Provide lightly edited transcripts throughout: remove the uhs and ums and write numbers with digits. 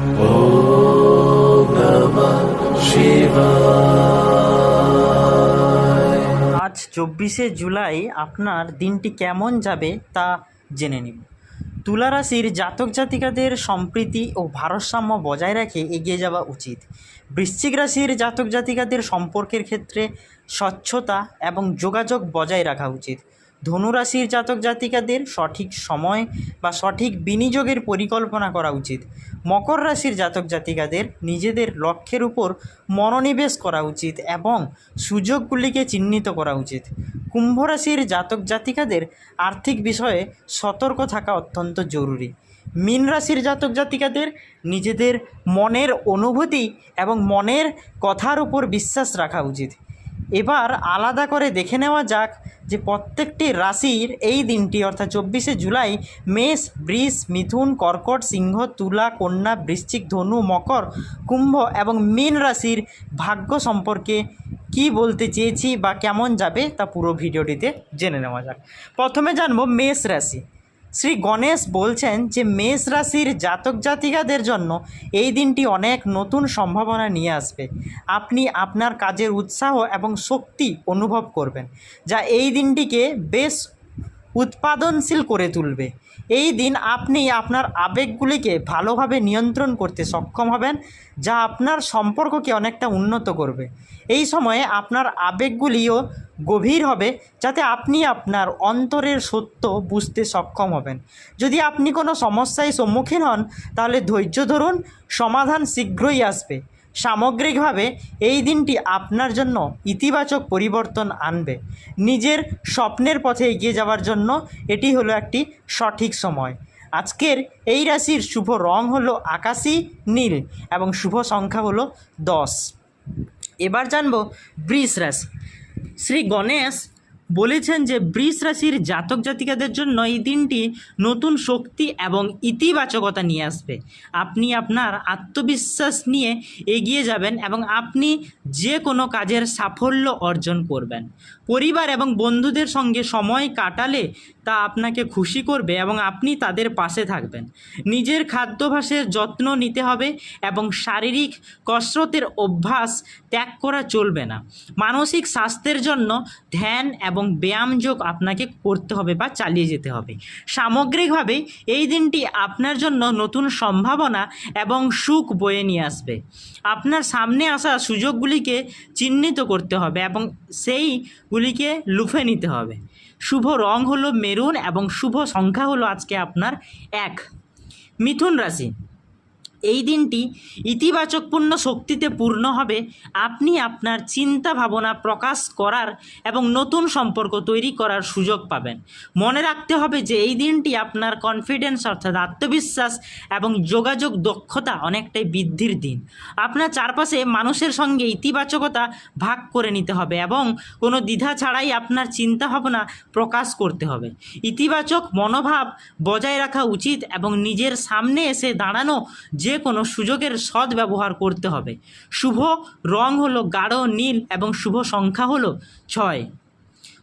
ॐ नमः शिवाय। আজ 24শে জুলাই আপনার দিনটি কেমন যাবে তা জেনে নিব। তুলা রাশির জাতক জাতিকাদের সম্প্রীতি ও ভারসাম্য বজায় রেখে এগিয়ে যাওয়া উচিত। বৃশ্চিক রাশির জাতক জাতিকাদের সম্পর্কের ক্ষেত্রে স্বচ্ছতা এবং যোগাযোগ বজায় রাখা উচিত। ধনু রাশির জাতক জাতিকাদের সঠিক সময় বা সঠিক বিনিয়োগের পরিকল্পনা করা উচিত। মকর রাশির জাতক জাতিকাদের নিজেদের লক্ষ্যের উপর মনোনিবেশ করা উচিত এবং সুযোগগুলিকে চিহ্নিত করা উচিত। কুম্ভ রাশির জাতক জাতিকাদের আর্থিক বিষয়ে সতর্ক থাকা অত্যন্ত জরুরি। মীন রাশির জাতক জাতিকাদের নিজেদের মনের অনুভূতি এবং মনের কথার উপর বিশ্বাস রাখা উচিত। এবার আলাদা করে দেখে নেওয়া যাক যে প্রত্যেকটি রাশির এই দিনটি অর্থাৎ 24শে জুলাই মেষ, বৃষ, মিথুন, কর্কট, সিংহ, তুলা, কন্যা, বৃশ্চিক, ধনু, মকর, কুম্ভ এবং মীন রাশির ভাগ্য সম্পর্কে কি বলতে চেয়েছি বা কেমন যাবে তা পুরো ভিডিওটিতে জেনে নেওয়া যাক। প্রথমে জানবো মেষ রাশি। শ্রী গণেশ বলছেন যে মেষ রাশির জাতক জাতিকাদের জন্য এই দিনটি অনেক নতুন সম্ভাবনা নিয়ে আসবে। আপনি আপনার কাজের উৎসাহ এবং শক্তি অনুভব করবেন, যা এই দিনটিকে বেশ উৎপাদনশীল করে তুলবে। এই দিন আপনি আপনার আবেগগুলিকে ভালোভাবে নিয়ন্ত্রণ করতে সক্ষম হবেন, যা আপনার সম্পর্ককে অনেকটা উন্নত করবে। এই সময়ে আপনার আবেগগুলিও গভীর হবে, যাতে আপনি আপনার অন্তরের সত্য বুঝতে সক্ষম হবেন। যদি আপনি কোনো সমস্যায় সম্মুখীন হন তাহলে ধৈর্য ধরুন, সমাধান শীঘ্রই আসবে। সামগ্রিকভাবে এই দিনটি আপনার জন্য ইতিবাচক পরিবর্তন আনবে। নিজের স্বপ্নের পথে এগিয়ে যাওয়ার জন্য এটি হলো একটি সঠিক সময়। আজকের এই রাশির শুভ রং হলো আকাশী নীল এবং শুভ সংখ্যা হলো 10। এবার জানবো বৃষ রাশি। শ্রী গণেশ বলেছেন যে বৃষ রাশির জাতক জাতিকাদের জন্য এই দিনটি নতুন শক্তি এবং ইতিবাচকতা নিয়ে আসবে। আপনি আপনার আত্মবিশ্বাস নিয়ে এগিয়ে যাবেন এবং আপনি যে কোনো কাজের সাফল্য অর্জন করবেন। পরিবার এবং বন্ধুদের সঙ্গে সময় কাটালে তা আপনাকে খুশি করবে এবং আপনি তাদের পাশে থাকবেন। নিজের খাদ্যাভ্যাসের যত্ন নিতে হবে এবং শারীরিক কসরতের অভ্যাস ত্যাগ করা চলবে না। মানসিক স্বাস্থ্যের জন্য ধ্যান এবং ব্যায়ামযোগ আপনাকে করতে হবে বা চালিয়ে যেতে হবে। সামগ্রিকভাবে এই দিনটি আপনার জন্য নতুন সম্ভাবনা এবং সুখ বয়ে নিয়ে আসবে। আপনার সামনে আসা সুযোগগুলিকে চিহ্নিত করতে হবে এবং সেইগুলিকে লুফে নিতে হবে। শুভ রং হলো মেরুন এবং শুভ সংখ্যা হলো আজকে আপনার 1। মিথুন রাশি। এই দিনটি ইতিবাচকপূর্ণ শক্তিতে পূর্ণ হবে। আপনি আপনার চিন্তা ভাবনা প্রকাশ করার এবং নতুন সম্পর্ক তৈরি করার সুযোগ পাবেন। মনে রাখতে হবে যে এই দিনটি আপনার কনফিডেন্স অর্থাৎ আত্মবিশ্বাস এবং যোগাযোগ দক্ষতা অনেকটাই বৃদ্ধির দিন। আপনার চারপাশে মানুষের সঙ্গে ইতিবাচকতা ভাগ করে নিতে হবে এবং কোনো দ্বিধা ছাড়াই আপনার চিন্তা ভাবনা প্রকাশ করতে হবে। ইতিবাচক মনোভাব বজায় রাখা উচিত এবং নিজের সামনে এসে দাঁড়ানো যে কোনো সুযোগের সদ্ব্যবহার করতে হবে। শুভ রং হলো গাঢ় নীল এবং শুভ সংখ্যা হলো 6।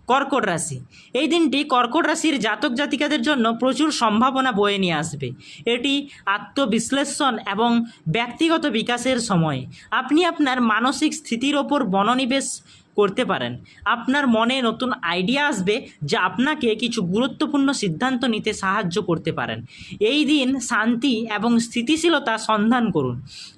কর্কট রাশি। এই দিনটি কর্কট রাশির জাতক জাতিকাদের জন্য প্রচুর সম্ভাবনা বয়ে নিয়ে আসবে। এটি আত্মবিশ্লেষণ এবং ব্যক্তিগত বিকাশের সময়। আপনি আপনার মানসিক স্থিতির ওপর মনোনিবেশ করতে পারেন। আপনার মনে নতুন আইডিয়া আসবে যা আপনাকে কিছু গুরুত্বপূর্ণ সিদ্ধান্ত নিতে সাহায্য করতে পারেন। এই দিন শান্তি এবং স্থিতিশীলতা সন্ধান করুন।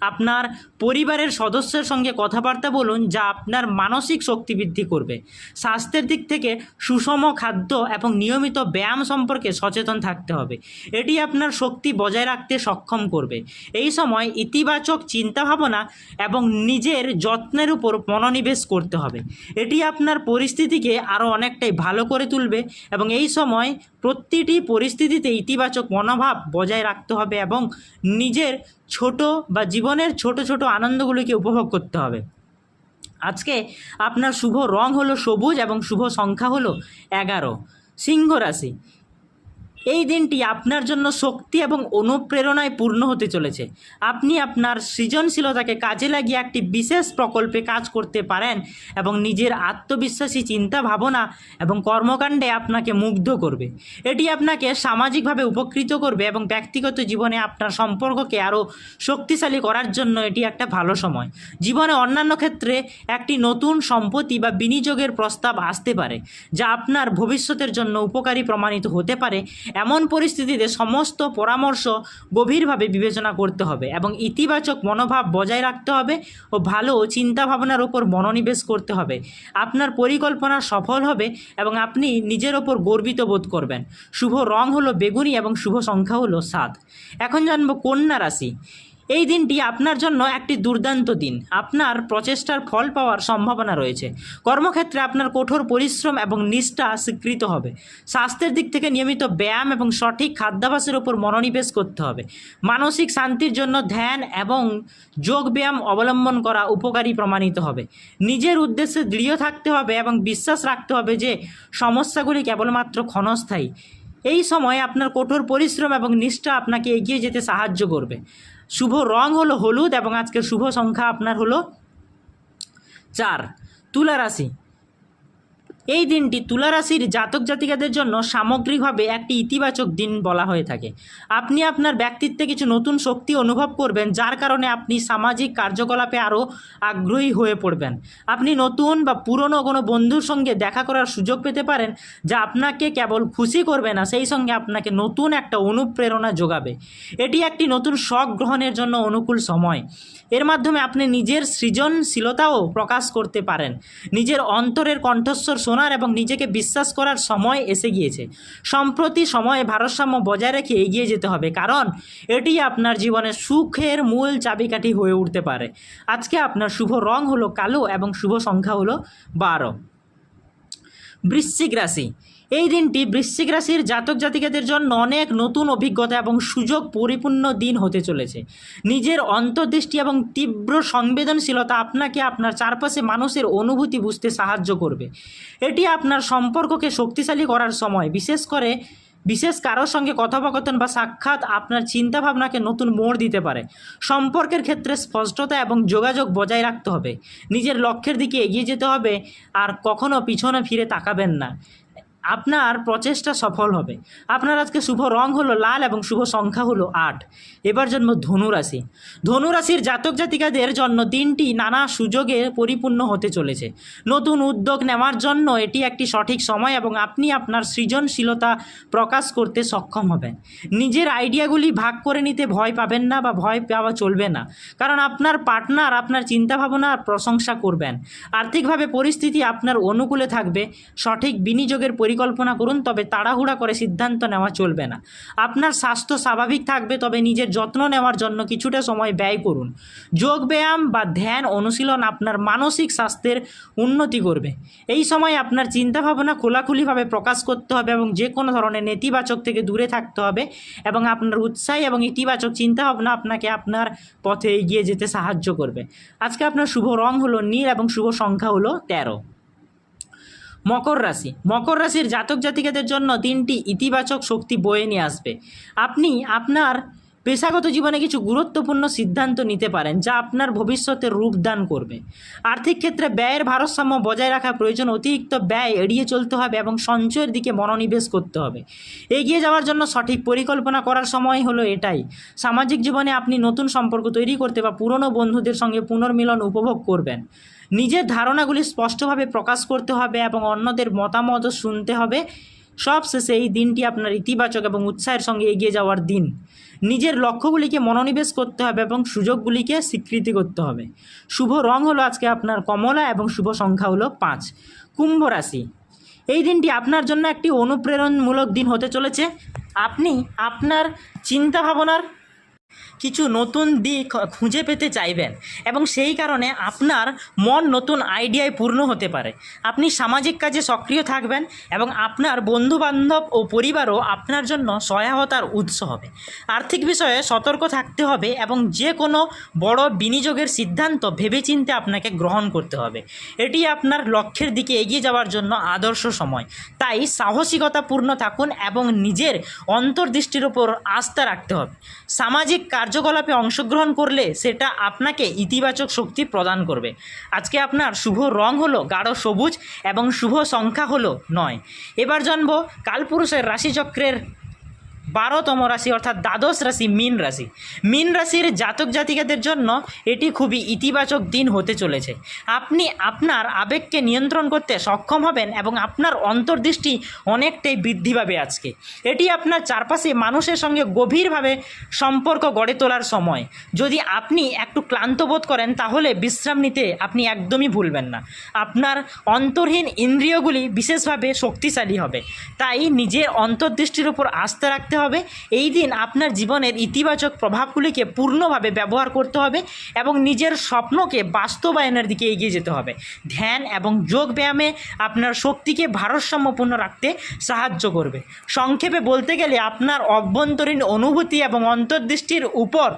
আপনার পরিবারের সদস্যের সঙ্গে কথাবার্তা বলুন, যা আপনার মানসিক শক্তি বৃদ্ধি করবে। স্বাস্থ্যের দিক থেকে সুষম খাদ্য এবং নিয়মিত ব্যায়াম সম্পর্কে সচেতন থাকতে হবে। এটি আপনার শক্তি বজায় রাখতে সক্ষম করবে। এই সময় ইতিবাচক চিন্তাভাবনা এবং নিজের যত্নের উপর মনোনিবেশ করতে হবে। এটি আপনার পরিস্থিতিকে আরও অনেকটাই ভালো করে তুলবে এবং এই সময় প্রতিটি পরিস্থিতিতে ইতিবাচক মনোভাব বজায় রাখতে হবে এবং নিজের ছোট বা জীবনের ছোট ছোট আনন্দগুলিকে উপভোগ করতে হবে। আজকে আপনার শুভ রং হলো সবুজ এবং শুভ সংখ্যা হলো 11। সিংহ রাশি। এই দিনটি আপনার জন্য শক্তি এবং অনুপ্রেরণায় পূর্ণ হতে চলেছে। আপনি আপনার সৃজনশীলতাকে কাজে লাগিয়ে একটি বিশেষ প্রকল্পে কাজ করতে পারেন এবং নিজের আত্মবিশ্বাসী চিন্তা ভাবনা এবং কর্মকাণ্ডে আপনাকে মুগ্ধ করবে। এটি আপনাকে সামাজিকভাবে উপকৃত করবে এবং ব্যক্তিগত জীবনে আপনার সম্পর্ককে আরও শক্তিশালী করার জন্য এটি একটা ভালো সময়। জীবনে অন্যান্য ক্ষেত্রে একটি নতুন সম্পত্তি বা বিনিয়োগের প্রস্তাব আসতে পারে, যা আপনার ভবিষ্যতের জন্য উপকারী প্রমাণিত হতে পারে। এমন পরিস্থিতিতে সমস্ত পরামর্শ গভীরভাবে বিবেচনা করতে হবে এবং ইতিবাচক মনোভাব বজায় রাখতে হবে ও ভালো চিন্তাভাবনার ওপর মনোনিবেশ করতে হবে। আপনার পরিকল্পনা সফল হবে এবং আপনি নিজের ওপর গর্বিত বোধ করবেন। শুভ রং হলো বেগুনি এবং শুভ সংখ্যা হলো 7। এখন জানবো কন্যা রাশি। এই দিনটি আপনার জন্য একটি দুর্দান্ত দিন। আপনার প্রচেষ্টার ফল পাওয়ার সম্ভাবনা রয়েছে। কর্মক্ষেত্রে আপনার কঠোর পরিশ্রম এবং নিষ্ঠা স্বীকৃত হবে। স্বাস্থ্যের দিক থেকে নিয়মিত ব্যায়াম এবং সঠিক খাদ্যাভ্যাসের উপর মনোনিবেশ করতে হবে। মানসিক শান্তির জন্য ধ্যান এবং যোগ ব্যায়াম অবলম্বন করা উপকারী প্রমাণিত হবে। নিজের উদ্দেশ্যে দৃঢ় থাকতে হবে এবং বিশ্বাস রাখতে হবে যে সমস্যাগুলি কেবলমাত্র ক্ষণস্থায়ী। এই সময় আপনার কঠোর পরিশ্রম এবং নিষ্ঠা আপনাকে এগিয়ে যেতে সাহায্য করবে। শুভ রং হলো হলুদ এবং আজকের শুভ সংখ্যা আপনার হলো 4। তুলা রাশি। এই দিনটি তুলা রাশির জাতক জাতিকাদের জন্য সামগ্রিকভাবে একটি ইতিবাচক দিন বলা হয়ে থাকে। আপনি আপনার ব্যক্তিত্বে কিছু নতুন শক্তি অনুভব করবেন, যার কারণে আপনি সামাজিক কার্যকলাপে আরও আগ্রহী হয়ে পড়বেন। আপনি নতুন বা পুরনো কোনো বন্ধুর সঙ্গে দেখা করার সুযোগ পেতে পারেন, যা আপনাকে কেবল খুশি করবে না, সেই সঙ্গে আপনাকে নতুন একটা অনুপ্রেরণা যোগাবে। এটি একটি নতুন শখ গ্রহণের জন্য অনুকূল সময়। এর মাধ্যমে আপনি নিজের সৃজনশীলতাও প্রকাশ করতে পারেন। নিজের অন্তরের কণ্ঠস্বর শোনার এবং নিজেকে বিশ্বাস করার সময় এসে গিয়েছে। সম্প্রতি সময়ে ভারসাম্য বজায় রেখে এগিয়ে যেতে হবে, কারণ এটি আপনার জীবনের সুখের মূল চাবিকাঠি হয়ে উঠতে পারে। আজকে আপনার শুভ রং হলো কালো এবং শুভ সংখ্যা হলো 12। বৃশ্চিক রাশি। এই দিনটি বৃশ্চিক রাশির জাতক জাতিকাদের জন্য অনেক নতুন অভিজ্ঞতা এবং সুযোগ পরিপূর্ণ দিন হতে চলেছে। নিজের অন্তর্দৃষ্টি এবং তীব্র সংবেদনশীলতা আপনাকে আপনার চারপাশে মানুষের অনুভূতি বুঝতে সাহায্য করবে। এটি আপনার সম্পর্ককে শক্তিশালী করার সময়। বিশেষ কারোর সঙ্গে কথোপকথন বা সাক্ষাৎ আপনার চিন্তাভাবনাকে নতুন মোড় দিতে পারে। সম্পর্কের ক্ষেত্রে স্পষ্টতা এবং যোগাযোগ বজায় রাখতে হবে। নিজের লক্ষ্যের দিকে এগিয়ে যেতে হবে আর কখনো পিছনে ফিরে তাকাবেন না। আপনার প্রচেষ্টা সফল হবে। আপনার আজকে শুভ রং হলো লাল এবং শুভ সংখ্যা হলো 8। এবার জন্ম ধনুরাশি। ধনুরাশির জাতক জাতিকাদের জন্য দিনটি নানা সুযোগে পরিপূর্ণ হতে চলেছে। নতুন উদ্যোগ নেওয়ার জন্য এটি একটি সঠিক সময় এবং আপনি আপনার সৃজনশীলতা প্রকাশ করতে সক্ষম হবেন। নিজের আইডিয়াগুলি ভাগ করে নিতে ভয় পাবেন না বা ভয় পাওয়া চলবে না, কারণ আপনার পার্টনার আপনার চিন্তাভাবনার প্রশংসা করবেন। আর্থিকভাবে পরিস্থিতি আপনার অনুকূলে থাকবে। সঠিক বিনিয়োগের পরিকল্পনা করুন, তবে তাড়াহুড়া করে সিদ্ধান্ত নেওয়া চলবে না। আপনার স্বাস্থ্য স্বাভাবিক থাকবে, তবে নিজের যত্ন নেওয়ার জন্য কিছুটা সময় ব্যয় করুন। যোগ ব্যায়াম বা ধ্যান অনুশীলন আপনার মানসিক স্বাস্থ্যের উন্নতি করবে। এই সময় আপনার চিন্তাভাবনা খোলাখুলিভাবে প্রকাশ করতে হবে এবং যে কোনো ধরনের নেতিবাচক থেকে দূরে থাকতে হবে এবং আপনার উৎসাহী এবং ইতিবাচক চিন্তাভাবনা আপনাকে আপনার পথে এগিয়ে যেতে সাহায্য করবে। আজকে আপনার শুভ রং হলো নীল এবং শুভ সংখ্যা হলো 13। মকর রাশি। মকর রাশির জাতক জাতিকাদের জন্য দিনটি ইতিবাচক শক্তি বয়ে নিয়ে আসবে। আপনি আপনার পেশাগত জীবনে কিছু গুরুত্বপূর্ণ সিদ্ধান্ত নিতে পারেন, যা আপনার ভবিষ্যতের রূপদান করবে। আর্থিক ক্ষেত্রে ব্যয়ের ভারসাম্য বজায় রাখা প্রয়োজন। অতিরিক্ত ব্যয় এড়িয়ে চলতে হবে এবং সঞ্চয়ের দিকে মনোনিবেশ করতে হবে। এগিয়ে যাওয়ার জন্য সঠিক পরিকল্পনা করার সময় হলো এটাই। সামাজিক জীবনে আপনি নতুন সম্পর্ক তৈরি করতে বা পুরনো বন্ধুদের সঙ্গে পুনর্মিলন উপভোগ করবেন। নিজের ধারণাগুলি স্পষ্টভাবে প্রকাশ করতে হবে এবং অন্যদের মতামত শুনতে হবে। সবশেষে এই দিনটি আপনার ইতিবাচক এবং উৎসাহের সঙ্গে এগিয়ে যাওয়ার দিন। নিজের লক্ষ্যগুলিকে মনোনিবেশ করতে হবে এবং সুযোগগুলিকে স্বীকৃতি করতে হবে। শুভ রং হলো আজকে আপনার কমলা এবং শুভ সংখ্যা হলো 5। কুম্ভ রাশি। এই দিনটি আপনার জন্য একটি অনুপ্রেরণামূলক দিন হতে চলেছে। আপনি আপনার চিন্তাভাবনার কিছু নতুন দিক খুঁজে পেতে চাইবেন এবং সেই কারণে আপনার মন নতুন আইডিয়ায় পূর্ণ হতে পারে। আপনি সামাজিক কাজে সক্রিয় থাকবেন এবং আপনার বন্ধুবান্ধব ও পরিবারও আপনার জন্য সহায়তার উৎস হবে। আর্থিক বিষয়ে সতর্ক থাকতে হবে এবং যে কোনো বড় বিনিয়োগের সিদ্ধান্ত ভেবেচিন্তে আপনাকে গ্রহণ করতে হবে। এটি আপনার লক্ষ্যের দিকে এগিয়ে যাওয়ার জন্য আদর্শ সময়। তাই সাহসিকতাপূর্ণ থাকুন এবং নিজের অন্তর্দৃষ্টির উপর আস্থা রাখতে হবে। সামাজিক কার্যকলাপে অংশগ্রহণ করলে সেটা আপনাকে ইতিবাচক শক্তি প্রদান করবে। আজকে আপনার শুভ রং হলো গাঢ় সবুজ এবং শুভ সংখ্যা হলো 9। এবার জানবো কালপুরুষের রাশিচক্রের 12তম রাশি অর্থাৎ দ্বাদশ রাশি মীন রাশি। মীন রাশির জাতক জাতিকাদের জন্য এটি খুবই ইতিবাচক দিন হতে চলেছে। আপনি আপনার আবেগকে নিয়ন্ত্রণ করতে সক্ষম হবেন এবং আপনার অন্তর্দৃষ্টি অনেকটাই বৃদ্ধি পাবে আজকে। এটি আপনার চারপাশে মানুষের সঙ্গে গভীরভাবে সম্পর্ক গড়ে তোলার সময়। যদি আপনি একটু ক্লান্ত বোধ করেন তাহলে বিশ্রাম নিতে আপনি একদমই ভুলবেন না। আপনার অন্তরহীন ইন্দ্রিয়গুলি বিশেষভাবে শক্তিশালী হবে, তাই নিজের অন্তর্দৃষ্টির উপর আস্থা রাখতে হবে। এই দিন আপনার জীবনের ইতিবাচক প্রভাবগুলিকে পূর্ণভাবে ব্যবহার করতে হবে এবং নিজের স্বপ্নকে বাস্তবায়নের দিকে এগিয়ে যেতে হবে। ধ্যান এবং যোগ ব্যায়ামে আপনার শক্তিকে ভারসাম্যপূর্ণ রাখতে সাহায্য করবে। সংক্ষেপে বলতে গেলে আপনার অভ্যন্তরীণ অনুভূতি এবং অন্তর্দৃষ্টির উপর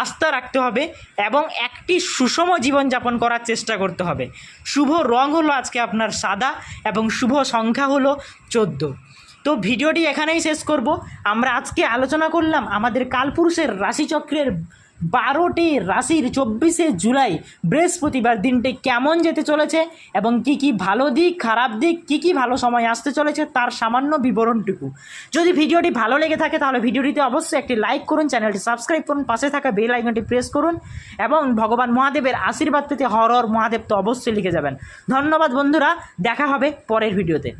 আস্থা রাখতে হবে এবং একটি সুষম জীবনযাপন করার চেষ্টা করতে হবে। শুভ রং হলো আজকে আপনার সাদা এবং শুভ সংখ্যা হলো 14। তো ভিডিওটি এখানেই শেষ করব। আমরা আজকে আলোচনা করলাম আমাদের কালপুরুষের রাশিচক্রের 12টি রাশির 24শে জুলাই বৃহস্পতিবার দিনটি কেমন যেতে চলেছে এবং কি কি ভালো দিক, খারাপ দিক, কি কি ভালো সময় আসতে চলেছে তার সামান্য বিবরণটুকু। যদি ভিডিওটি ভালো লেগে থাকে তাহলে ভিডিওটিতে অবশ্যই একটি লাইক করুন, চ্যানেলটি সাবস্ক্রাইব করুন, পাশে থাকা বেল আইকনটি প্রেস করুন এবং ভগবান মহাদেবের আশীর্বাদ পেতে হর হর মহাদেব তো অবশ্যই লিখে যাবেন। ধন্যবাদ বন্ধুরা, দেখা হবে পরের ভিডিওতে।